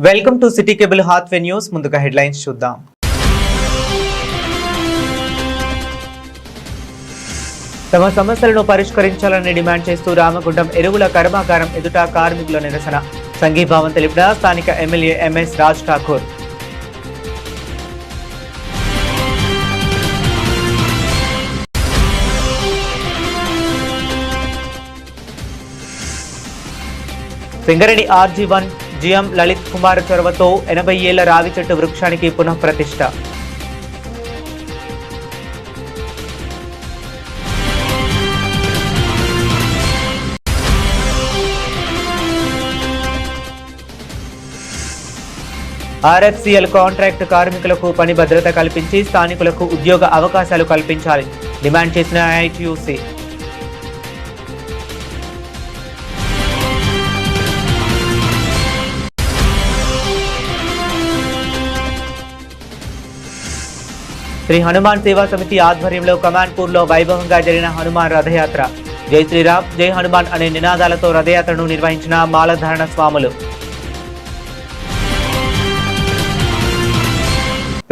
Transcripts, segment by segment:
Welcome to city cable Hathway news. ముందుగా headlines చూద్దాం. తమ సమస్యలను పరిష్కరించాలని డిమాండ్ చేస్తూ రామగుండం ఎరువుల కర్మాగారం ఎదుట కార్మికుల నిరసన. సంఘీభావం తెలిపిన స్థానిక MLA MS Raj Thakur. Singareni RG1 GM Lalit Kumar చొరవతో 80 ఏళ్ల రావి చెట్టు వృక్షానికి పునః ప్రతిష్ఠ. RFCL కాంట్రాక్ట్ కార్మికులకు పని భద్రత కల్పించి స్థానికులకు ఉద్యోగ అవకాశాలు కల్పించాలి డిమాండ్ చేసిన ITUC. శ్రీ హనుమాన్ సేవా సమితి ఆధ్వర్యంలో కమాన్పూర్లో వైభవంగా జరిగిన హనుమాన్ రథయాత్ర. జై శ్రీరామ్ జై హనుమాన్ అనే నినాదాలతో రథయాత్రను నిర్వహించిన మాలధారణ స్వాములు.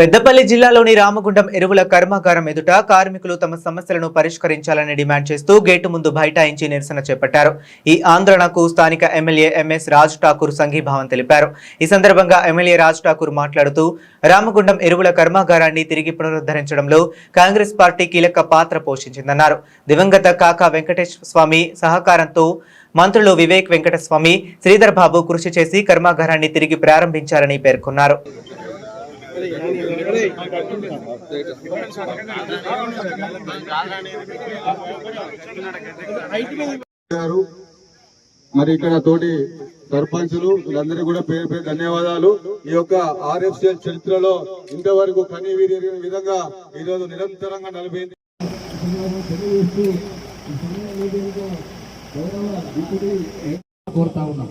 పెద్దపల్లి జిల్లాలోని రామగుండం ఎరువుల కర్మాగారం ఎదుట కార్మికులు తమ సమస్యలను పరిష్కరించాలని డిమాండ్ చేస్తూ గేటు ముందు బైఠాయించి నిరసన చేపట్టారు. ఈ ఆందోళనకు స్థానిక ఎమ్మెల్యే ఎంఎస్ రాజ్ ఠాకూర్ సంఘీభావం తెలిపారు. ఈ సందర్భంగా ఎమ్మెల్యే రాజ్ ఠాకూర్ మాట్లాడుతూ రామగుండం ఎరువుల కర్మాగారాన్ని తిరిగి పునరుద్ధరించడంలో కాంగ్రెస్ పార్టీ కీలక పాత్ర పోషించిందన్నారు. దివంగత కాకా వెంకటేశ్వర స్వామి సహకారంతో మంత్రులు వివేక్ వెంకటస్వామి, శ్రీధర్ బాబు కృషి చేసి కర్మాగారాన్ని తిరిగి ప్రారంభించారని పేర్కొన్నారు. మరి ఇక్కడ తోటి సర్పంచులు వీళ్ళందరికీ కూడా పేరు పేరు ధన్యవాదాలు. ఈ యొక్క RFCL చరిత్రలో ఇంతవరకు కనీ వీరి విధంగా ఈరోజు నిరంతరంగా నలిపోయింది. కోరుతా ఉన్నాం.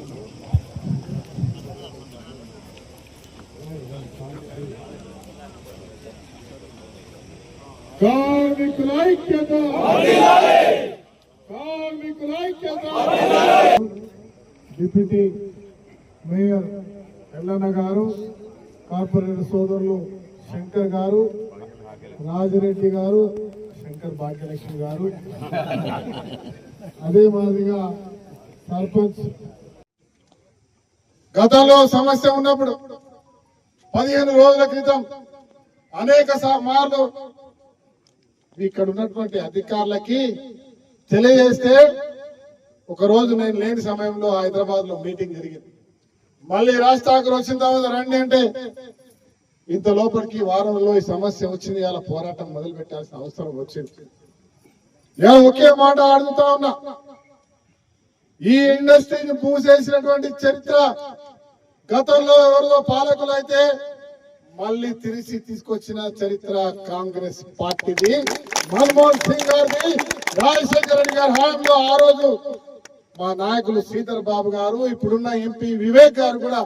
కార్మికుల ఐక్యత, కార్మికుల ఐక్యత. డిప్యూటీ మేయర్ ఎల్లన్న గారు, కార్పొరేటర్ సోదరులు శంకర్ గారు, రాజిరెడ్డి గారు, శంకర్ భాగ్యలక్ష్మి గారు, అదే మాదిరిగా సర్పంచ్. గతంలో సమస్య ఉన్నప్పుడు 15 రోజుల క్రితం అనేక మార్లు ఇక్కడ ఉన్నటువంటి అధికారులకి తెలియజేస్తే ఒకరోజు నేను లేని సమయంలో హైదరాబాద్ లో మీటింగ్ జరిగింది. మళ్ళీ రాజ్ ఠాకూర్ వచ్చిన తర్వాత రండి అంటే ఇంత లోపలికి వారంలో ఈ సమస్య వచ్చింది. ఇలా పోరాటం మొదలు పెట్టాల్సిన అవసరం వచ్చింది. నేను ఒకే మాట అడుగుతా ఉన్నా, ఈ ఇండస్ట్రీని మూసేసినటువంటి చరిత్ర గతంలో ఎవరిదో పాలకులు అయితే మళ్ళీ తిరిగి తీసుకొచ్చిన చరిత్ర కాంగ్రెస్ పార్టీది. మన్మోహన్ సింగ్ గారిది, రాజశేఖర రెడ్డి గారి హయాంలో ఆ రోజు మా నాయకులు శ్రీధర్ బాబు గారు, ఇప్పుడున్న ఎంపీ వివేక్ గారు కూడా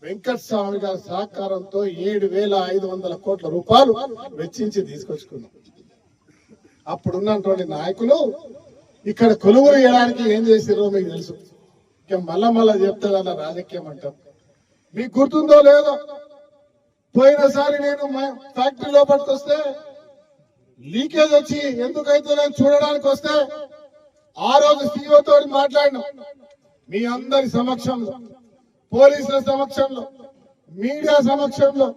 వెంకటస్వామి గారి సహకారంతో 7,500 కోట్ల రూపాయలు వెచ్చించి తీసుకొచ్చుకున్నాం. అప్పుడున్నటువంటి నాయకులు ఇక్కడ కొలువులు చేయడానికి ఏం చేసిరో మీకు తెలుసు. ఇక మళ్ళా చెప్తాడన్న రాజకీయం అంటారు. మీకు గుర్తుందో లేదో, పోయినసారి నేను ఫ్యాక్టరీ లోపలికి వస్తే లీకేజ్ వచ్చి ఎందుకైతే నేను చూడడానికి వస్తే ఆ రోజు CEO తోటి మాట్లాడినా మీ అందరి సమక్షంలో, పోలీసుల సమక్షంలో, మీడియా సమక్షంలో,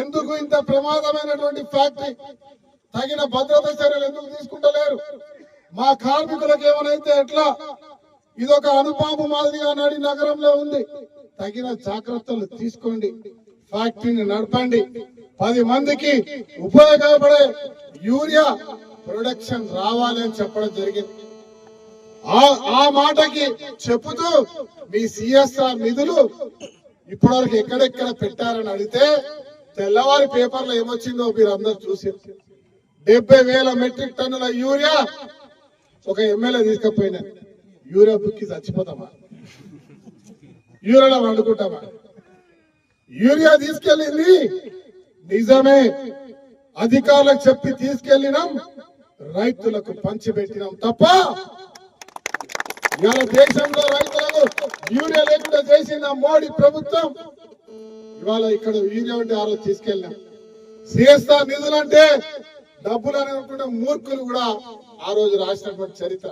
ఎందుకు ఇంత ప్రమాదమైనటువంటి ఫ్యాక్టరీ తగిన భద్రతా చర్యలు ఎందుకు తీసుకుంటలేరు, మా కార్మికులకు ఏమైతే ఎట్లా, ఇదొక అనుపాము మాదిరిగా నడి నగరంలో ఉంది, తగిన జాగ్రత్తలు తీసుకోండి, ఫ్యాక్టరీని నడపండి, 10 మందికి ఉపయోగపడే యూరియా ప్రొడక్షన్ రావాలి అని చెప్పడం జరిగింది. ఆ మాటకి చెప్పుతూ మీ CSR నిధులు ఇప్పటివరకు ఎక్కడెక్కడ పెట్టారని అడిగితే తెల్లవారి పేపర్లో ఏమొచ్చిందో మీరు అందరు చూసారు. 70,000 మెట్రిక్ టన్నుల యూరియా ఒక ఎమ్మెల్యే తీసుకుపోయినా. యూరియా బుక్కి చచ్చిపోతామా? యూరియాలో వండుకుంటామా? యూరియా తీసుకెళ్ళింది నిజమే, అధికారులకు చెప్పి తీసుకెళ్లినాం, రైతులకు పంచిపెట్టినాం తప్ప ఇవాళ దేశంలో రైతులకు యూరియా లేకుండా చేసిన మోడీ ప్రభుత్వం ఇవాళ ఇక్కడ యూరియా ఉంటే ఆ రోజు తీసుకెళ్ళినాం. సిఎస్ఆర్ నిధులంటే డబ్బులు అనుకుంటే మూర్ఖులు కూడా ఆ రోజు రాసినటువంటి చరిత్ర.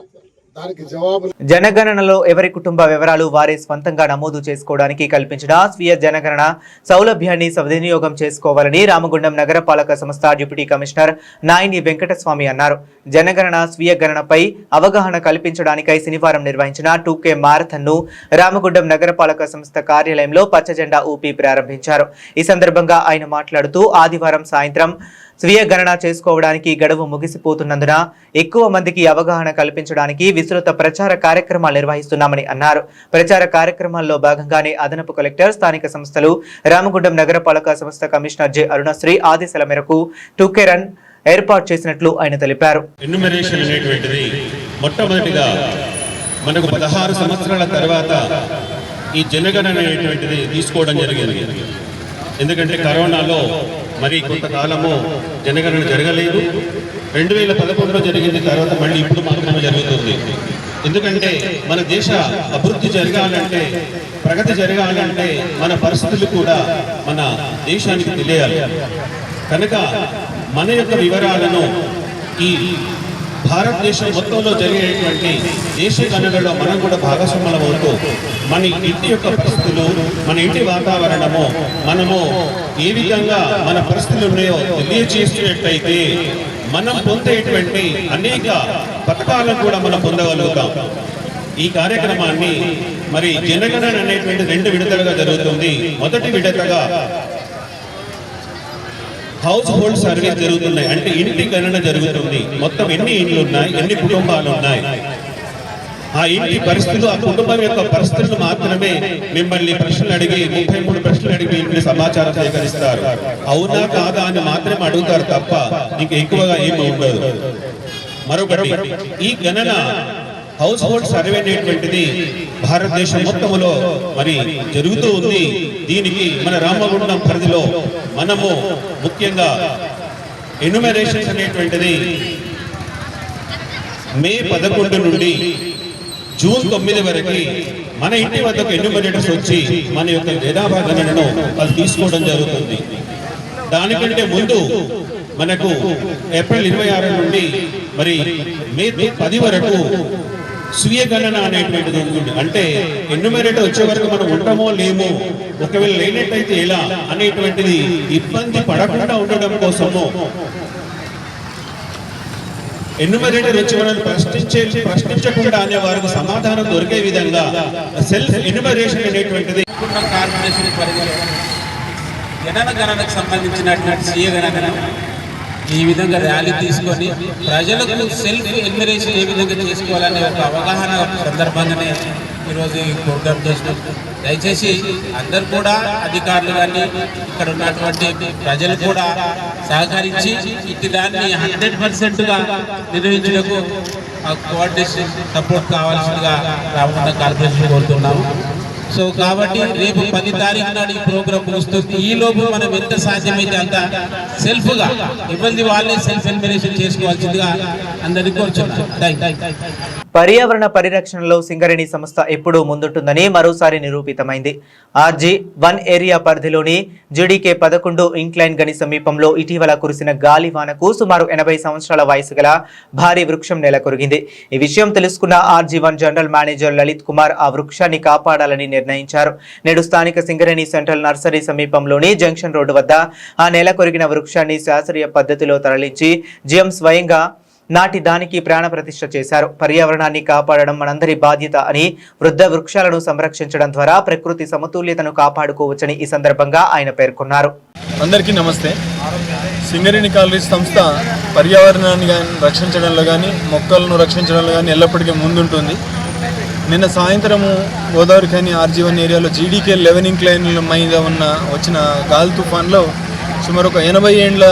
దానికి జవాబు జనగణనలో ఎవరి కుటుంబ వివరాలు వారే స్వంతంగా నమోదు చేసుకోవడానికి కల్పించిన స్వీయ జనగణన సౌలభ్యాన్ని సద్వినియోగం చేసుకోవాలని రామగుండం నగరపాలక సంస్థ డిప్యూటీ కమిషనర్ నాయని వెంకటస్వామి అన్నారు. జనగణన స్వీయ గణనపై అవగాహన కల్పించడానికై శనివారం నిర్వహించిన 2K మారథాన్ ను రామగుండం నగరపాలక సంస్థ కార్యాలయంలో పచ్చజెండా ఊపి ప్రారంభించారు. ఈ సందర్భంగా ఆయన మాట్లాడుతూ ఆదివారం సాయంత్రం స్వీయ గణన చేసుకోవడానికి గడువు ముగిసిపోతున్నందున ఎక్కువ మందికి అవగాహన కల్పించడానికి విస్తృత ప్రచార కార్యక్రమాలు నిర్వహిస్తున్నామని అన్నారు. ప్రచార కార్యక్రమాల్లో భాగంగానే అదనపు కలెక్టర్, స్థానిక సంస్థలు, రామగుండం నగరపాలక సంస్థ కమిషనర్ జె అరుణశ్రీ ఆదేశాల మేరకు 2K రన్ ఏర్పాటు చేసినట్లు ఆయన తెలిపారు. ఎన్యూమరేషన్ అనేటువంటిది మొట్టమొదటిగా మనకు 16 సంవత్సరాల తర్వాత ఈ జనగణన అనేటువంటిది తీసుకోవడం జరిగింది. ఎందుకంటే కరోనాలో మరి కొంతకాలము జనగణన జరగలేదు. 2011లో జరిగింది, తర్వాత మళ్ళీ ఇప్పుడు మాత్రమే జరుగుతుంది. ఎందుకంటే మన దేశ అభివృద్ధి జరగాలంటే, ప్రగతి జరగాలంటే మన పరిస్థితులు కూడా మన దేశానికి తెలియాలి. కనుక మన యొక్క వివరాలను ఈ భారతదేశం మొత్తంలో జరిగేటువంటి దేశ గణనలో మనం కూడా భాగస్వాములం అవుతూ మన ఇంటి యొక్క పరిస్థితులు, మన ఇంటి వాతావరణము, మనము ఏ విధంగా మన పరిస్థితులు ఉన్నాయో తెలియజేసినట్లయితే మనం పొందేటువంటి అనేక పథకాలను కూడా మనం పొందగలుగుతాం. ఈ కార్యక్రమాన్ని మరి జనగణన అనేటువంటి 2 విడతలుగా జరుగుతుంది. మొదటి విడతగా హౌస్ హోల్డ్ సర్వే జరుగుతున్నాయి, అంటే ఇంటి గణన జరుగుతుంది. మొత్తం ఎన్ని ఇండ్లు ఉన్నాయి, ఎన్ని కుటుంబాలు ఉన్నాయి, ఆ ఇంటి పరిస్థితులు, ఆ కుటుంబం యొక్క పరిస్థితులు మాత్రమే మిమ్మల్ని ప్రశ్నలు అడిగి 33 ప్రశ్నలు అడిగి ఇంటి సమాచారం సేకరిస్తారు. అవునా కాదా అని మాత్రమే అడుగుతారు తప్ప ఇంకా ఎక్కువగా ఏమి ఉండదు. మరొకటి, ఈ గణన హౌస్ హోల్డ్ సర్వే అనేటువంటిది భారతదేశం మొత్తంలో మరి జరుగుతూ ఉంది. దీనికి మన రామగుండం పరిధిలో మనము ముఖ్యంగా ఎన్యూమరేషన్ అనేటువంటిది మే 11 నుండి జూన్ 9 వరకు మన ఇంటి వద్దకు ఎన్యూమరేటర్స్ వచ్చి మన యొక్క జనాభా గణనను అది తీసుకోవడం జరుగుతుంది. దానికంటే ముందు మనకు ఏప్రిల్ 26 నుండి మరి మే 10 వరకు స్వీయ గణన అనేటువంటిది ఉంటుంది. అంటే ఎన్యూమరేటర్ వచ్చే వరకు మనం ఉంటామో లేమో, ఒకవేళ లేనట్టయితే ఎలా అనేటువంటిది ఇబ్బంది పడకుండా ఉండడం కోసము ఎన్యూమరేటర్ వచ్చి మనం ప్రశ్నించకుండా అనే వారికి సమాధానం దొరికే విధంగా సెల్ఫ్ ఎన్యూమరేషన్ అనేటువంటిది కార్పొరేషన్ పరిధిలో జనన గణనకు సంబంధించినటువంటి స్వీయ గణన ఈ విధంగా ర్యాలీ తీసుకొని ప్రజలకు సెల్ఫ్ ఎన్యూమరేషన్ ఏ విధంగా చేసుకోవాలనే ఒక అవగాహన సందర్భంగానే ఈరోజు ఈ ప్రోగ్రామ్ చేసినాం. దయచేసి అందరు కూడా అధికారులు కానీ ఇక్కడ ఉన్నటువంటి ప్రజలు కూడా సహకరించి ఇటు దాన్ని 100%గా నిర్వహించడానికి కోఆర్డినేషన్ సపోర్ట్ కావాల్సిందిగా రామగుండం కార్పొరేషన్ కోరుతున్నాము. సో కాబట్టి రేపు 10 తారీఖు నాడు ఈ ప్రోగ్రామ్ ముగుస్తుంది. ఈ లోపు మనం ఎంత సాధ్యమైతే అంత సెల్ఫ్గా ఇబ్బంది వాళ్ళే సెల్ఫ్ ఎన్యూమరేషన్ చేసుకోవాల్సిందిగా అందరికీ కోరుచున్నాను. పర్యావరణ పరిరక్షణలో సింగరేణి సంస్థ ఎప్పుడూ ముందుంటుందని మరోసారి నిరూపితమైంది. RG1 ఏరియా పరిధిలోని GDK 11 ఇంక్లైన్ గని సమీపంలో ఇటీవల కురిసిన గాలివానకు సుమారు 80 సంవత్సరాల వయసు గల భారీ వృక్షం నెలకొరిగింది. ఈ విషయం తెలుసుకున్న RG1 general manager Lalit Kumar ఆ వృక్షాన్ని కాపాడాలని నిర్ణయించారు. నేడు స్థానిక సింగరేణి సెంట్రల్ నర్సరీ సమీపంలోని జంక్షన్ రోడ్డు వద్ద ఆ నెలకొరిగిన వృక్షాన్ని శాస్త్రీయ పద్ధతిలో తరలించి GM స్వయంగా నాటి దానికి ప్రాణ ప్రతిష్ఠ చేశారు. పర్యావరణాన్ని కాపాడడం మనందరి బాధ్యత అని, వృద్ధ వృక్షాలను సంరక్షించడం ద్వారా ప్రకృతి సమతుల్యతను కాపాడుకోవచ్చని ఈ సందర్భంగా ఆయన పేర్కొన్నారు. అందరికీ నమస్తే. సింగరేణి కాలరీస్ సంస్థ పర్యావరణాన్ని రక్షించడంలో కానీ, మొక్కలను రక్షించడంలో కానీ ఎల్లప్పటికీ ముందుంటుంది. నిన్న సాయంత్రము గోదావరి ఖని RG1 ఏరియాలో GDK 11 ఇంక్లైన్ మీద వచ్చిన గాలి తుఫాన్లో సుమారు ఒక 80 ఏండ్ల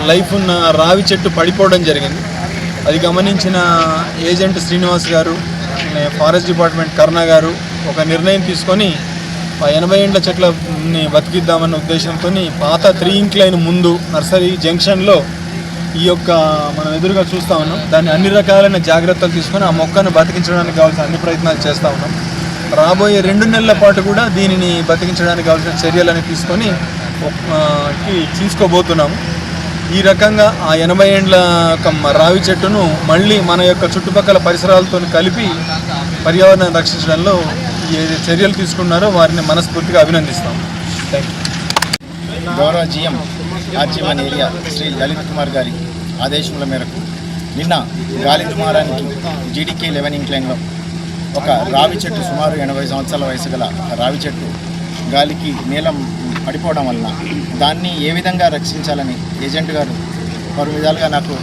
లైఫ్ ఉన్న రావి చెట్టు పడిపోవడం జరిగింది. అది గమనించిన ఏజెంట్ శ్రీనివాస్ గారు, ఫారెస్ట్ డిపార్ట్మెంట్ కరుణ గారు ఒక నిర్ణయం తీసుకొని ఆ 80 ఏండ్ల చెట్లని బతికిద్దామన్న ఉద్దేశంతో పాత 3 ఇంక్లైన్ ముందు నర్సరీ జంక్షన్లో ఈ యొక్క మనం ఎదురుగా చూస్తూ ఉన్నాం. దాన్ని అన్ని రకాలైన జాగ్రత్తలు తీసుకొని ఆ మొక్కను బతికించడానికి కావాల్సిన అన్ని ప్రయత్నాలు చేస్తూ ఉన్నాం. రాబోయే 2 నెలల పాటు కూడా దీనిని బతికించడానికి కావాల్సిన చర్యలని తీసుకొని తీసుకోబోతున్నాము. ఈ రకంగా ఆ 80 ఏండ్ల రావి చెట్టును మళ్ళీ మన యొక్క చుట్టుపక్కల పరిసరాలతో కలిపి పర్యావరణాన్ని రక్షించడంలో ఏ చర్యలు తీసుకున్నారో వారిని మనస్ఫూర్తిగా అభినందిస్తాం. Thank you. గౌరవ GM RG one area Shri Lalit Kumar గారి ఆదేశముల మేరకు నిన్న గాలి దుమారానికి జీడీకే 11 ఇంక్లైన్లో ఒక రావి చెట్టు సుమారు 80 సంవత్సరాల వయసు గల రావి చెట్టు గాలికి నీలం పడిపోవడం వలన దాన్ని ఏ విధంగా రక్షించాలని ఏజెంట్ గారు పలు విధాలుగా నాకు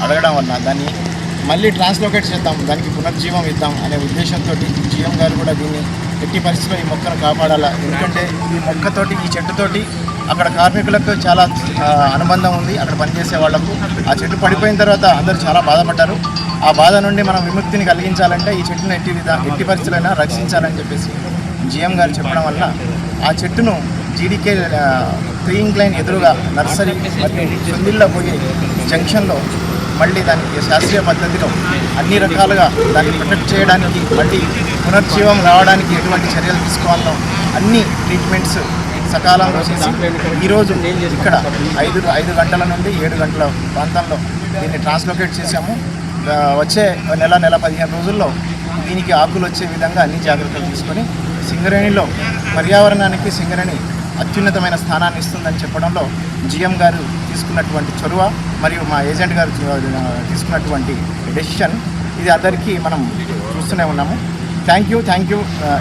అడగడం వలన దాన్ని మళ్ళీ ట్రాన్స్లోకేట్ చేద్దాం, దానికి పునర్జీవం ఇద్దాం అనే ఉద్దేశంతో జిఎం గారు కూడా దీన్ని ఎట్టి పరిస్థితుల్లో ఈ మొక్కను కాపాడాలా. ఎందుకంటే ఈ మొక్కతోటి ఈ చెట్టుతోటి అక్కడ కార్మికులకు చాలా అనుబంధం ఉంది. అక్కడ పనిచేసే వాళ్లకు ఆ చెట్టు పడిపోయిన తర్వాత అందరూ చాలా బాధపడ్డారు. ఆ బాధ నుండి మనం విముక్తిని కలిగించాలంటే ఈ చెట్టును ఎట్టి పరిస్థితులైనా రక్షించాలని చెప్పేసి జిఎం గారు చెప్పడం వల్ల ఆ చెట్టును జీడీకే 3 ఇంక్లైన్ ఎదురుగా నర్సరీ మరియు సుందిళ్ళ పోయే జంక్షన్లో మళ్ళీ దానికి శాస్త్రీయ పద్ధతిలో అన్ని రకాలుగా దాన్ని ప్రొటెక్ట్ చేయడానికి మళ్ళీ పునర్జీవం రావడానికి ఎటువంటి చర్యలు తీసుకోవాలో అన్ని ట్రీట్మెంట్స్ సకాలంలో చేసి ఈరోజు ఇక్కడ 5 గంటల నుండి 7 గంటల ప్రాంతంలో దీన్ని ట్రాన్స్లోకేట్ చేశాము. వచ్చే నెల 15 రోజుల్లో దీనికి ఆకులు వచ్చే విధంగా అన్ని జాగ్రత్తలు తీసుకొని సింగరేణిలో పర్యావరణానికి సింగరేణి అత్యున్నతమైన స్థానాన్ని ఇస్తుందని చెప్పడంలో జిఎం గారు తీసుకున్నటువంటి చొరవ మరియు మా ఏజెంట్ గారు తీసుకున్నటువంటి డెసిషన్ ఇది అందరికీ మనం చూస్తూనే ఉన్నాము. Thank you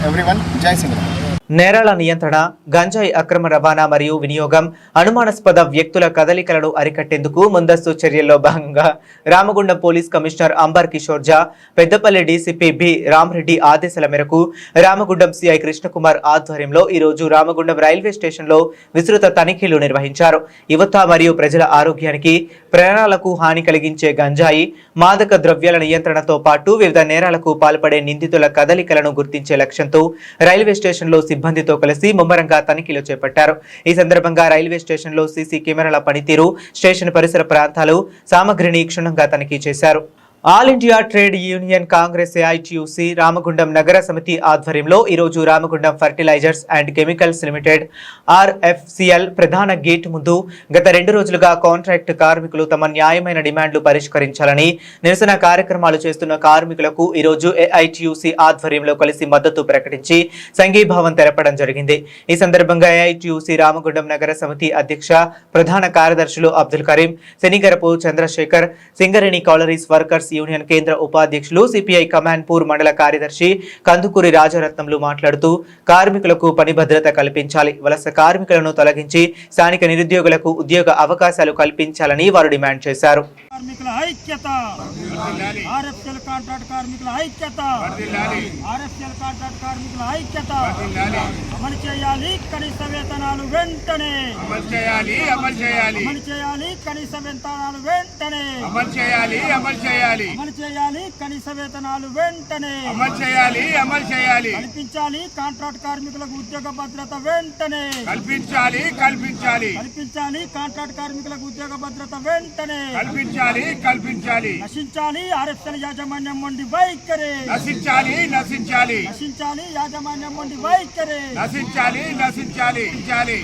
everyone. జై సింగరేణి. నేరాల నియంత్రణ, గంజాయి అక్రమ రవాణా మరియు వినియోగం, అనుమానాస్పద వ్యక్తుల కదలికలను అరికట్టేందుకు ముందస్తు చర్యల్లో భాగంగా Ramagundam police commissioner Amber Kishore Jha, Peddapalli DCP B Rama Reddy ఆదేశాల మేరకు రామగుండం సిఐ కృష్ణకుమార్ ఆధ్వర్యంలో ఈరోజు రామగుండం రైల్వే స్టేషన్లో విస్తృత తనిఖీలు నిర్వహించారు. యువత మరియు ప్రజల ఆరోగ్యానికి, ప్రాణాలకు హాని కలిగించే గంజాయి, మాదక ద్రవ్యాల నియంత్రణతో పాటు వివిధ నేరాలకు పాల్పడే నిందితుల కదలికలను గుర్తించే లక్ష్యంతో రైల్వే స్టేషన్లో సిబ్బందితో కలిసి ముమ్మరంగా తనిఖీలు చేపట్టారు. ఈ సందర్భంగా రైల్వే స్టేషన్లో సీసీ కెమెరాల పనితీరు, స్టేషన్ పరిసర ప్రాంతాలు, సామగ్రిని క్షుణ్ణంగా తనిఖీ చేశారు. All India trade union congress AITUC Ramagundam నగర సమితి ఆధ్వర్యంలో ఈరోజు Ramagundam fertilizers and chemicals limited RFCL ప్రధాన గేట్ ముందు గత 2 రోజులుగా కాంట్రాక్ట్ కార్మికులు తమ న్యాయమైన డిమాండ్లు పరిష్కరించాలని నిరసన కార్యక్రమాలు చేస్తున్న కార్మికులకు ఈరోజు ఏఐటీయూసీ ఆధ్వర్యంలో కలిసి మద్దతు ప్రకటించి సంఘీభావం తెలపడం జరిగింది. ఈ సందర్భంగా ఏఐటీయూసీ రామగుండం నగర సమితి అధ్యక్ష ప్రధాన కార్యదర్శులు Abdul Karim, Shanigarapu Chandrashekar, Singareni collieries workers union కేంద్ర ఉపాధ్యక్షులు సిపిఐ కమాన్పూర్ మండల కార్యదర్శి కందుకూరి రాజరత్నంలు మాట్లాడుతూ కార్మికులకు పని భద్రత కల్పించాలి, వలస కార్మికులను తొలగించి స్థానిక నిరుద్యోగులకు ఉద్యోగ అవకాశాలు కల్పించాలని వారు డిమాండ్ చేశారు. కార్మికుల ఐక్యత, ఆర్ఎఫ్ఎల్ కాంట్రాక్ట్ కార్మికుల ఐక్యత, ఆర్ఎఫ్ఎల్ కాంట్రాక్ట్ కార్మికుల ఐక్యత అమలు చేయాలి. కనీస వేతనాలు వెంటనే అమలు చేయాలి. కనీస వేతనాలు వెంటనే అమలు చేయాలి. కనీస వేతనాలు వెంటనే అమలు చేయాలి. కల్పించాలి. కాంట్రాక్ట్ కార్మికులకు ఉద్యోగ భద్రత వెంటనే కల్పించాలి. కాంట్రాక్ట్ కార్మికులకు ఉద్యోగ భద్రత వెంటనే కల్పించాలి. నశించాలి ఆర్ఎఫ్ఎల్ యాజమాన్యం మొండి వైఖరి. నశించాలి యాజమాన్యం మొండి వైఖరి.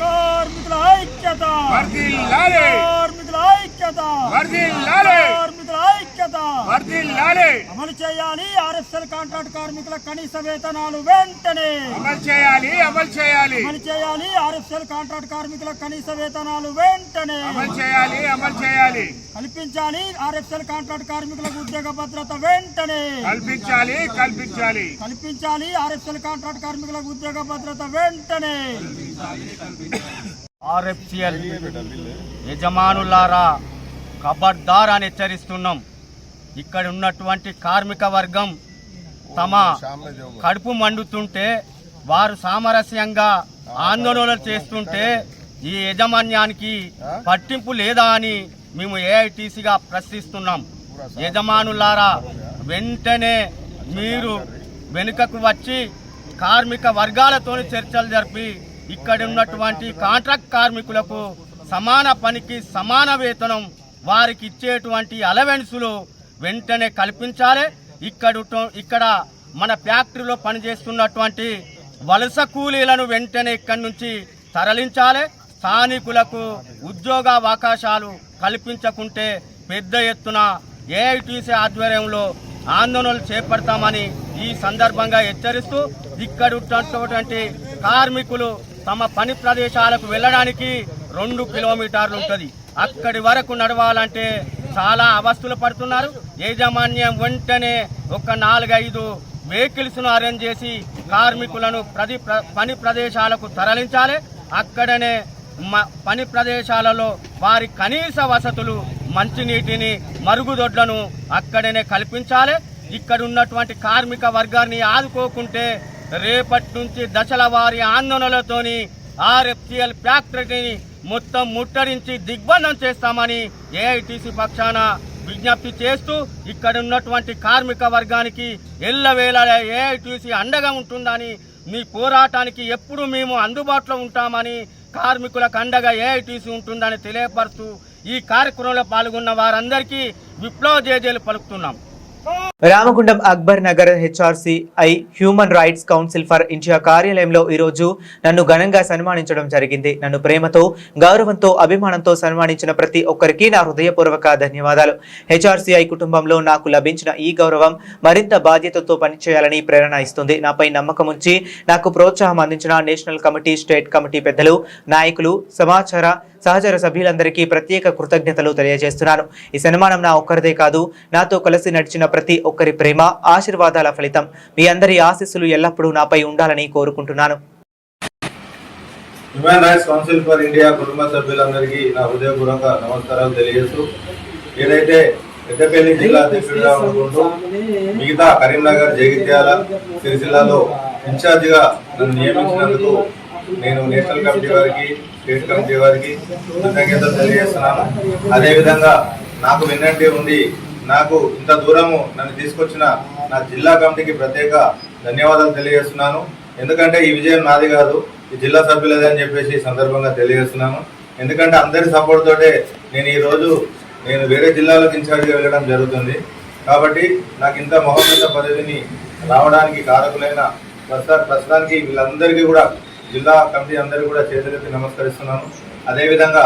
కార్మికుల ఐక్యత, అమలు చేయాలి. ఆర్ఎఫ్ఎల్ కాంట్రాక్ట్ కార్మికుల కనీస వేతనాలు వెంటనే అమలు చేయాలి. ఆర్ఎఫ్ఎల్ కాంట్రాక్ట్ కార్మికుల కనీస వేతనాలు వెంటనే అమలు చేయాలి. కల్పించాలి. ఆర్ఎఫ్ఎల్ కాంట్రాక్ట్ కార్మికులకు ఉద్యోగ భద్రత వెంటనే కల్పించాలి. ఆర్ఎఫ్ఎల్ కాంట్రాక్ట్ కార్మికులకు ఉద్యోగ భద్రత వెంటనే. ఆర్ఎఫ్సిఎల్ యజమానులారా, ఖబర్దార్ అని హెచ్చరిస్తున్నాం. ఇక్కడ ఉన్నటువంటి కార్మిక వర్గం తమ కడుపు మండుతుంటే, వారు సామరస్యంగా ఆందోళనలు చేస్తుంటే ఈ యాజమాన్యానికి పట్టింపు లేదా అని మేము ఏఐటీసీగా ప్రశ్నిస్తున్నాం. యజమానులారా, వెంటనే మీరు వెనుకకు వచ్చి కార్మిక వర్గాలతో చర్చలు జరిపి ఇక్కడ ఉన్నటువంటి కాంట్రాక్ట్ కార్మికులకు సమాన పనికి సమాన వేతనం, వారికి ఇచ్చేటువంటి అలవెన్సులు వెంటనే కల్పించాలి. ఇక్కడ మన ఫ్యాక్టరీలో పనిచేస్తున్నటువంటి వలస కూలీలను వెంటనే ఇక్కడి నుంచి తరలించాలి. స్థానికులకు ఉద్యోగ అవకాశాలు కల్పించకుంటే పెద్ద ఎత్తున ఏఐటీసీ ఆధ్వర్యంలో ఆందోళనలు చేపడతామని ఈ సందర్భంగా హెచ్చరిస్తూ, ఇక్కడ ఉన్నటువంటి కార్మికులు తమ పని ప్రదేశాలకు వెళ్ళడానికి 2 కిలోమీటర్లు ఉంటుంది. అక్కడి వరకు నడవాలంటే చాలా అవస్థలు పడుతున్నారు. యాజమాన్యం వెంటనే ఒక 4-5 వెహికల్స్ను అరేంజ్ చేసి కార్మికులను పని ప్రదేశాలకు తరలించాలి. అక్కడనే పని ప్రదేశాలలో వారి కనీస వసతులు, మంచినీటిని, మరుగుదొడ్లను అక్కడనే కల్పించాలి. ఇక్కడ ఉన్నటువంటి కార్మిక వర్గాన్ని ఆదుకోకుంటే రేపటి నుంచి దశల వారి ఆందోళనలతోని ఆర్ఎఫ్సిఎల్ ఫ్యాక్టరీని మొత్తం ముట్టడించి దిగ్బంధం చేస్తామని ఏఐటీసీ పక్షాన విజ్ఞప్తి చేస్తూ, ఇక్కడ ఉన్నటువంటి కార్మిక వర్గానికి ఎల్లవేళ ఏఐటీసీ అండగా ఉంటుందని, మీ పోరాటానికి ఎప్పుడు మేము అందుబాటులో ఉంటామని, కార్మికులకు అండగా ఏఐటీసీ ఉంటుందని తెలియపరుస్తూ ఈ కార్యక్రమంలో పాల్గొన్న వారందరికీ విప్లవ జేజేలు పలుకుతున్నాం. Ramagundam Akbar Nagar HRCI human rights council for India కార్యాలయంలో ఈరోజు నన్ను ఘనంగా సన్మానించడం జరిగింది. నన్ను ప్రేమతో, గౌరవంతో, అభిమానంతో సన్మానించిన ప్రతి ఒక్కరికి నా హృదయపూర్వక ధన్యవాదాలు. హెచ్ఆర్సీఐ కుటుంబంలో నాకు లభించిన ఈ గౌరవం మరింత బాధ్యతతో పనిచేయాలని ప్రేరణ ఇస్తుంది. నాపై నమ్మకం ఉంచి నాకు ప్రోత్సాహం అందించిన నేషనల్ కమిటీ, స్టేట్ కమిటీ పెద్దలు, నాయకులు, సహచర సభ్యులందరికీ ప్రత్యేక కృతజ్ఞతలు తెలియజేస్తున్నాను. ఈ సన్మానం నా ఒక్కరిదే కాదు, నాతో కలిసి నడిచిన ప్రతి ఒక్కరి ప్రేమ, ఆశీర్వాదాల ఫలితం. మీ అందరి ఆశీస్సులు ఎల్లప్పుడూ నాపై ఉండాలని కోరుకుంటున్నాను. Human rights council for India కుటుంబ సభ్యులందరికీ నా హృదయపూర్వక నమస్కారాలు తెలియజేస్తూ, ఏదైతే పెద్దపల్లి జిల్లా అధ్యక్షుడిగా ఉంటూ మిగతా కరీంనగర్, జగిత్యాల, సిరిసిల్లలో ఇన్ఛార్జిగా నన్ను నియమించినందుకు నేను నేషనల్ కమిటీ వారికి, స్టేట్ కమిటీ వారికి కృతజ్ఞతలు తెలియజేస్తున్నాను. అదేవిధంగా నాకు విన్నట్టే ఉండి నాకు ఇంత దూరము నన్ను తీసుకొచ్చిన నా జిల్లా కమిటీకి ప్రత్యేక ధన్యవాదాలు తెలియజేస్తున్నాను. ఎందుకంటే ఈ విజయం నాది కాదు, ఈ జిల్లా సభ్యులదే అని చెప్పేసి సందర్భంగా తెలియజేస్తున్నాను. ఎందుకంటే అందరి సపోర్ట్ తోటే నేను వేరే జిల్లాలకు ఇన్ఛార్జిగా వెళ్ళడం జరుగుతుంది. కాబట్టి నాకు ఇంత మహోన్నత పదవిని రావడానికి కారకులైన ప్రస్తుతానికి వీళ్ళందరికీ కూడా, జిల్లా కమిటీ అందరికీ కూడా చేతులెత్తి నమస్కరిస్తున్నాను. అదేవిధంగా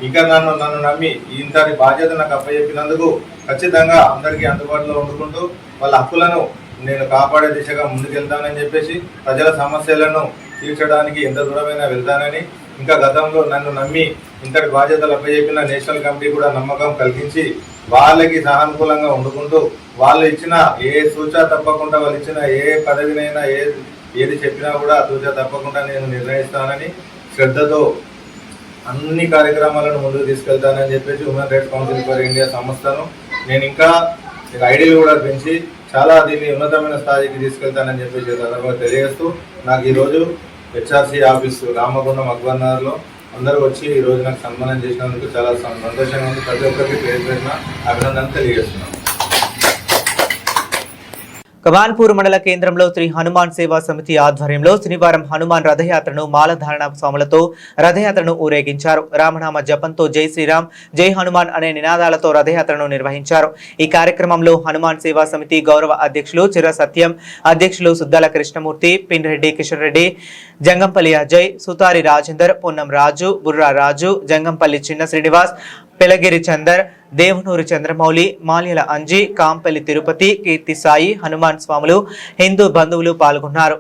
ఇంకా నన్ను నమ్మి ఇంతటి బాధ్యత నాకు అప్పచెప్పినందుకు ఖచ్చితంగా అందరికీ అందుబాటులో ఉండుకుంటూ వాళ్ళ హక్కులను నేను కాపాడే దిశగా ముందుకెళ్తానని చెప్పేసి, ప్రజల సమస్యలను తీర్చడానికి ఎంత దూరమైనా వెళ్తానని, ఇంకా గతంలో నన్ను నమ్మి ఇంతటి బాధ్యతలు అప్పచెప్పిన నేషనల్ కమిటీ కూడా నమ్మకం కలిగించి వాళ్ళకి సానుకూలంగా వండుకుంటూ వాళ్ళు ఇచ్చిన ఏ సూచన తప్పకుండా, వాళ్ళు ఇచ్చిన ఏ పదవినైనా ఏది చెప్పినా కూడా సూచన తప్పకుండా నేను నిర్ణయిస్తానని శ్రద్ధతో అన్ని కార్యక్రమాలను ముందుకు తీసుకెళ్తానని చెప్పేసి human rights council for India సంస్థను నేను ఇంకా ఐడియాలు కూడా పెంచి చాలా దీన్ని ఉన్నతమైన స్థాయికి తీసుకెళ్తానని చెప్పేసి సందర్భంగా తెలియజేస్తూ, నాకు ఈరోజు హెచ్ఆర్సీ ఆఫీసు రామగుండం అక్బర్ నగర్లో అందరూ వచ్చి ఈ రోజు నాకు సన్మానం చేసినందుకు చాలా సంతోషంగా ఉంది. ప్రతి ఒక్కరికి పేరు పేరున అభినందనలు తెలియజేస్తున్నాను. కమాన్పూర్ మండల కేంద్రంలో శ్రీ హనుమాన్ సేవా సమితి ఆధ్వర్యంలో శనివారం హనుమాన్ రథయాత్రను మాలధారణ స్వాములతో రథయాత్రను ఊరేగించారు. రామనామ జపంతో జై శ్రీరామ్, జై హనుమాన్ అనే నినాదాలతో రథయాత్రను నిర్వహించారు. ఈ కార్యక్రమంలో హనుమాన్ సేవా సమితి గౌరవ అధ్యక్షులు చిర సత్యం, అధ్యక్షులు సుద్దాల కృష్ణమూర్తి, పిన్రెడ్డి కిషన్ రెడ్డి, జంగంపల్లి అజయ్, సుతారి రాజేందర్, పొన్నం రాజు, బుర్రా రాజు, జంగంపల్లి చిన్న శ్రీనివాస్, పెలగిరి చందర్, దేవనూరు చంద్రమౌళి, మాల్యల అంజీ, కాంపల్లి తిరుపతి, కీర్తి సాయి, హనుమాన్ స్వాములు, హిందూ బంధువులు పాల్గొన్నారు.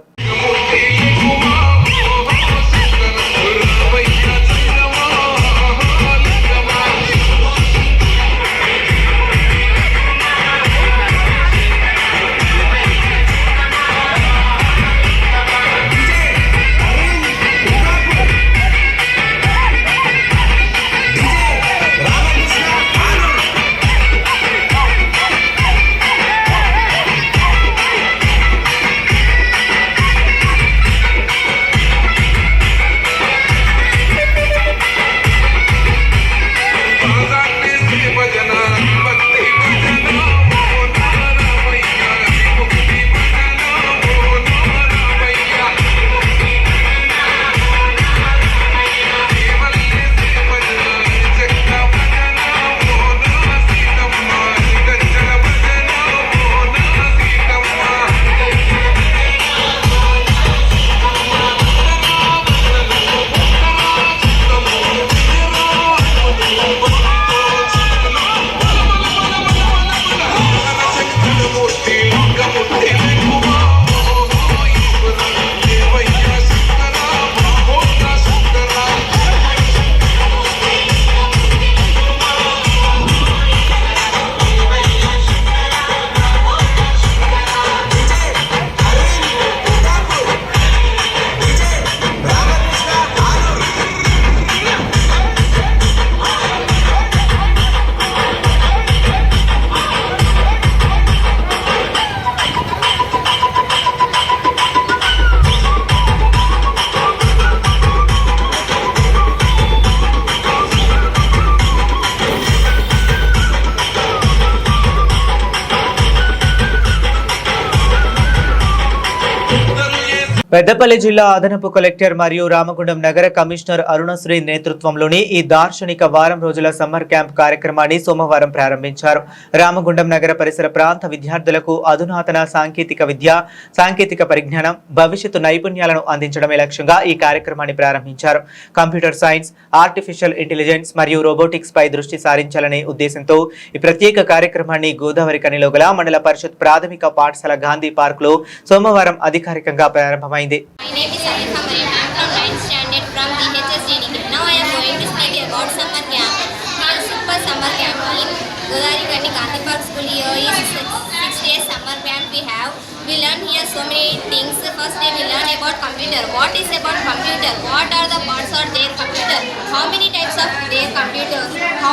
పెద్దపల్లి జిల్లా అదనపు కలెక్టర్ మరియు రామగుండం నగర కమిషనర్ అరుణశ్రీ నేతృత్వంలోని ఈ దార్శనిక వారం రోజుల సమ్మర్ క్యాంప్ కార్యక్రమాన్ని సోమవారం ప్రారంభించారు. రామగుండం నగర పరిసర ప్రాంత విద్యార్థులకు అధునాతన సాంకేతిక విద్య, సాంకేతిక పరిజ్ఞానం, భవిష్యత్తు నైపుణ్యాలను అందించడమే లక్ష్యంగా ఈ కార్యక్రమాన్ని ప్రారంభించారు. కంప్యూటర్ సైన్స్, ఆర్టిఫిషియల్ ఇంటెలిజెన్స్ మరియు రోబోటిక్స్ పై దృష్టి సారించాలనే ఉద్దేశంతో ఈ ప్రత్యేక కార్యక్రమాన్ని గోదావరి కనిలో గల మండల పరిషత్ ప్రాథమిక పాఠశాల గాంధీ పార్క్ లో సోమవారం అధికారికంగా ప్రారంభమైంది. My name is Alika Marina. I am from 9th standard from DHSDDK. Now I am going to speak about summer camp. Our super summer camp in Godavari Kandi Gandhi Park School. Here is 6 days summer camp we have. We learn here so many things. First day we learn about computer. What is about computer? What are the parts of their computer? How many types of their computer?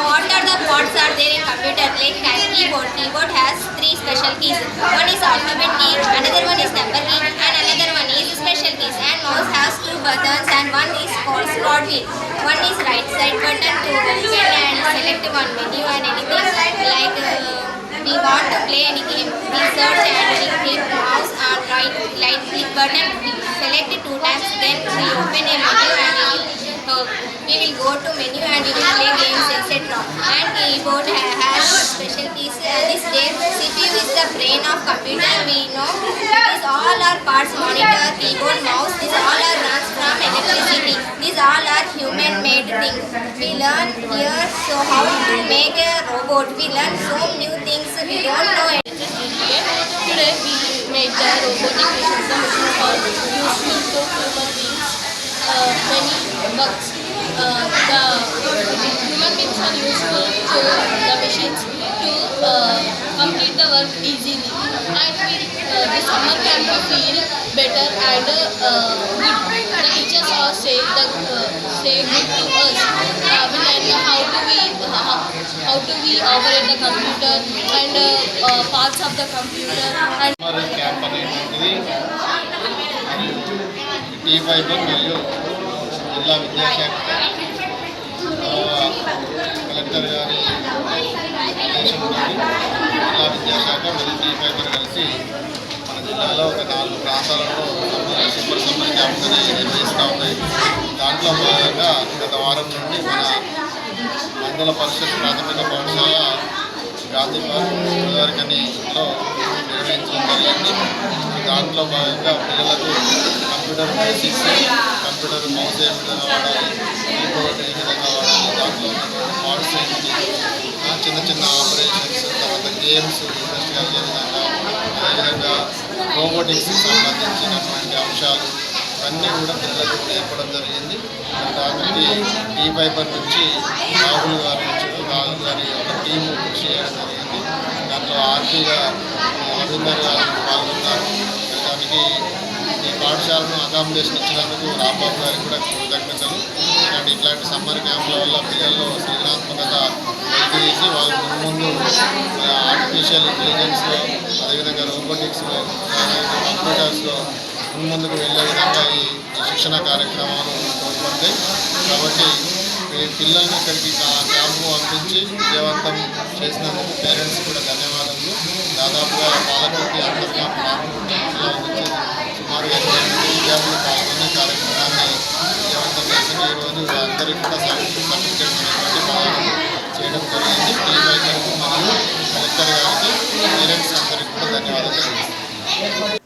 What are the parts are there in computer? Like keyboard. Keyboard has 3 special keys. One is alphabet key, another one is number key, and another one is special keys. And mouse has 2 buttons and one is called scroll wheel. One is right side button to open and select one menu and anything like we want to play any game. We search and we click mouse or right click button. We select it 2 times. Then we open a menu and we will go to menu and we will play games etc. And keyboard has special keys. This day CPU is the brain of computer. We know it is all our parts: monitor, keyboard, mouse. These all are runs from electricity. These all are human made things. We learn here so how to make a robot. We learn so new things we don't know. Today we made the robotic machines. The machines are useful to human beings. Many bugs. The human beings are useful to the machines to complete the work easily. And the summer camp we feel better and good. The teachers are say good to us. We learn how do we operate the computer and parts of the computer. And camp అనేటువంటిది T5 మరియు జిల్లా విద్యాశాఖ collector గారి ఆదేశంతో జిల్లా విద్యాశాఖ మరియు T5 కలిసి మన జిల్లాలో ఒక 4 ప్రాంతాలలో సూపర్ సమ్మర్ క్యాంప్స్ అనేవి నిర్వహిస్తూ ఉన్నాయి. దాంట్లో భాగంగా గత వారం నుండి మన మండల పరిషత్ ప్రాథమిక పాఠశాల గాంధీ పార్క్ గోదావరి కనిలో నిర్వహించడం జరిగింది. దాంట్లో భాగంగా పిల్లలకు కంప్యూటర్ బేసిక్స్, కంప్యూటర్ మౌస్ ఏ విధంగా వాడాలి, కీబోర్డ్ ఏ విధంగా వాడాలి, దాంట్లో ఉన్నటువంటి పార్ట్స్ ఏంటి, చిన్న చిన్న ఆపరేషన్స్, తర్వాత గేమ్స్ ఇంట్రెస్ట్ కలిగే విధంగా, అదేవిధంగా రోబోటిక్స్కి సంబంధించినటువంటి అంశాలు అన్నీ కూడా పిల్లలకు నేర్పడం జరిగింది. దానికి T5 నుంచి రాహుల్ గారి ఒక టీము కృషి చేయడం జరిగింది. దాంట్లో ఆర్పీగా రవీందర్ గారు పాల్గొన్నారు. దానికి ఈ పాఠశాలను అకామిడేషన్ ఇచ్చినందుకు రాంబాబు గారికి కూడా కృతజ్ఞతలు. ఎందుకంటే ఇట్లాంటి సమ్మర్ క్యాంపుల వల్ల పిల్లల్లో సృజనాత్మకత వెలికితీసి వాళ్ళు ముందు ఆర్టిఫిషియల్ ఇంటెలిజెన్స్లో, అదేవిధంగా రోబోటిక్స్లో, కంప్యూటర్స్లో ముందుకు వెళ్ళే విధంగా ఈ శిక్షణ కార్యక్రమాలు తోడ్పడతాయి. కాబట్టి పిల్లల్ని ఇక్కడికి క్యాంపు పంపించి విజయవంతం చేసినందుకు పేరెంట్స్ కూడా ధన్యవాదాలు. దాదాపుగా పాలకులకి అందరికీ సుమారుగా 8 విద్యార్థులు పాల్గొని కార్యక్రమాన్ని విజయవంతం చేసి ఈరోజు అందరికీ కూడా సర్టిఫికేట్ చేయడం జరిగింది. T5 మరియు కలెక్టర్ గారికి, పేరెంట్స్ అందరికీ కూడా ధన్యవాదాలు.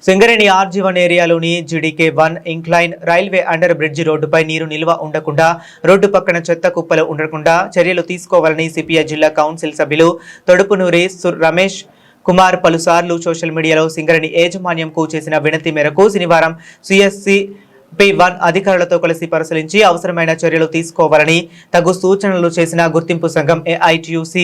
సింగరేణి RG1 ఏరియాలోని GDK1 incline railway under bridge రోడ్డుపై నీరు నిల్వ ఉండకుండా, రోడ్డు పక్కన చెత్త కుప్పలు ఉండకుండా చర్యలు తీసుకోవాలని సిపిఐ జిల్లా కౌన్సిల్ సభ్యులు తొడుపునూరి రమేష్ కుమార్ పలుసార్లు సోషల్ మీడియాలో సింగరేణి యాజమాన్యంకు చేసిన వినతి మేరకు శనివారం CSCP1 అధికారులతో కలిసి పరిశీలించి అవసరమైన చర్యలు తీసుకోవాలని తగు సూచనలు చేసిన గుర్తింపు సంఘం AITUC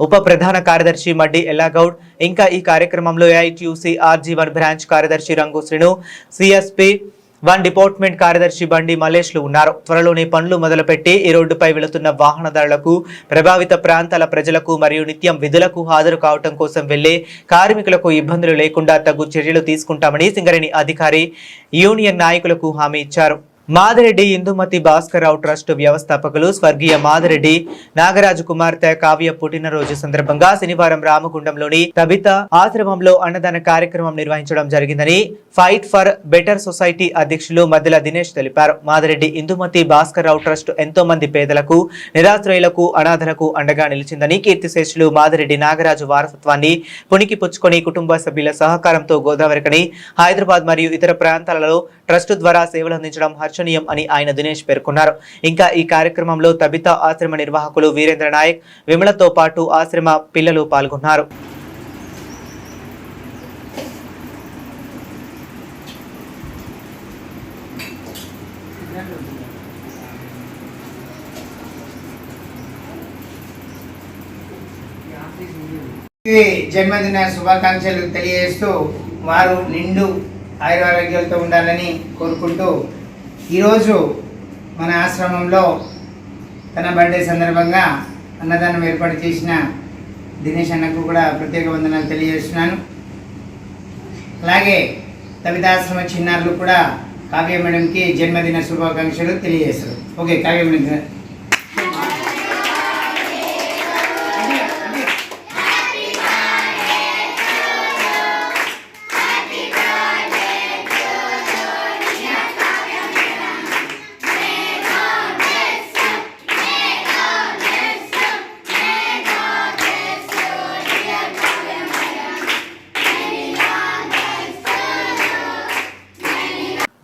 ఉప ప్రధాన కార్యదర్శి మడ్డి ఎల్లాగౌడ్, ఇంకా ఈ కార్యక్రమంలో AITUC RG1 బ్రాంచ్ కార్యదర్శి రంగు శ్రీను, CSP1 డిపార్ట్మెంట్ కార్యదర్శి బండి మల్లేష్లు ఉన్నారు. త్వరలోనే పనులు మొదలుపెట్టి ఈ రోడ్డుపై వెళుతున్న వాహనదారులకు, ప్రభావిత ప్రాంతాల ప్రజలకు మరియు నిత్యం విధులకు హాజరు కావటం కోసం వెళ్లే కార్మికులకు ఇబ్బందులు లేకుండా తగు చర్యలు తీసుకుంటామని సింగరేణి అధికారి యూనియన్ నాయకులకు హామీ ఇచ్చారు. మాదిరెడ్డి ఇందుమతి భాస్కర్రావు ట్రస్ట్ వ్యవస్థాపకులు స్వర్గీయ మాదిరెడ్డి నాగరాజు కుమార్తె కావ్య పుట్టినరోజు సందర్భంగా శనివారం రామగుండంలోని తబిత ఆశ్రమంలో అన్నదాన కార్యక్రమం నిర్వహించడం జరిగిందని ఫైట్ ఫర్ బెటర్ సొసైటీ అధ్యక్షులు మద్దెల దినేష్ తెలిపారు. మాదిరెడ్డి ఇందుమతి భాస్కర్రావు ట్రస్ట్ ఎంతో మంది పేదలకు, నిరాశ్రయులకు, అనాథలకు అండగా నిలిచిందని, కీర్తిశేషులు మాదిరెడ్డి నాగరాజు వారసత్వాన్ని పుణికి పుచ్చుకొని కుటుంబ సభ్యుల సహకారంతో గోదావరికని, హైదరాబాద్ మరియు ఇతర ప్రాంతాలలో ట్రస్ట్ ద్వారా సేవలు అందించడం హర్షణీయం అని ఆయన దినేష్ పేర్కొన్నారు. ఇంకా ఈ కార్యక్రమంలో తబిత ఆశ్రమ నిర్వాహకులు వీరేంద్ర నాయక్, విమలతో పాటు ఆశ్రమ పిల్లలు పాల్గొన్నారు. జన్మదిన శుభాకాంక్షలు తెలియజేస్తూ వారు నిండు ఆయురారోగ్యాలతో ఉండాలని కోరుకుంటూ ఈరోజు మన ఆశ్రమంలో తన బర్త్డే సందర్భంగా అన్నదానం ఏర్పాటు చేసిన దినేష్ అన్నకు కూడా ప్రత్యేక వందనాలు తెలియజేస్తున్నాను. అలాగే తబితాశ్రమ చిన్నారులు కూడా కావ్య మేడంకి జన్మదిన శుభాకాంక్షలు తెలియజేస్తారు. Okay, Kavya madam.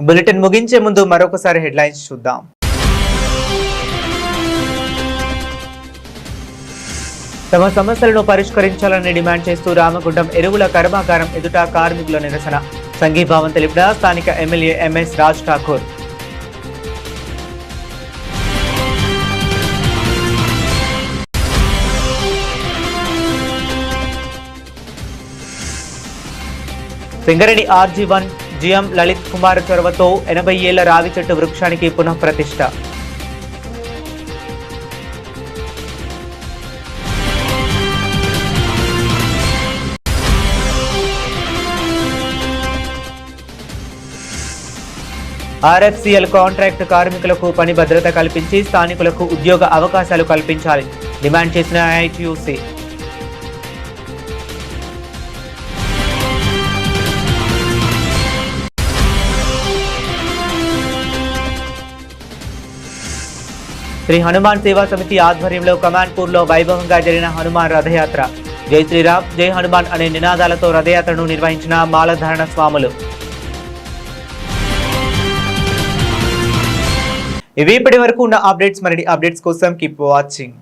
బులెటిన్ ముగించే ముందు మరొకసారి హెడ్లైన్స్ చూద్దాం. తమ సమస్యలను పరిష్కరించాలని డిమాండ్ చేస్తూ రామగుండం ఎరువుల కర్మాగారం ఎదుట కార్మికుల నిరసన. సంఘీభావం తెలిపిన స్థానిక MLA MS Raj Thakur. Singareni RG1 GM Lalit Kumar చొరవతో 80 ఏళ్ల రావి చెట్టు వృక్షానికి పునఃప్రతిష్ఠ. RFCL కాంట్రాక్ట్ కార్మికులకు పని భద్రత కల్పించి స్థానికులకు ఉద్యోగ అవకాశాలు కల్పించాలి డిమాండ్ చేసిన ITUC. శ్రీ హనుమాన్ సేవా సమితి ఆధ్వర్యంలో కమాన్పూర్లో వైభవంగా జరిగిన హనుమాన్ రథయాత్ర. జై శ్రీరామ్, జై హనుమాన్ అనే నినాదాలతో రథయాత్రను నిర్వహించిన మాలధారణ స్వాములు. ఇవి ఇప్పటి వరకు ఉన్న అప్డేట్స్. మరిన్ని అప్డేట్స్ కోసం కీప్ వాచింగ్.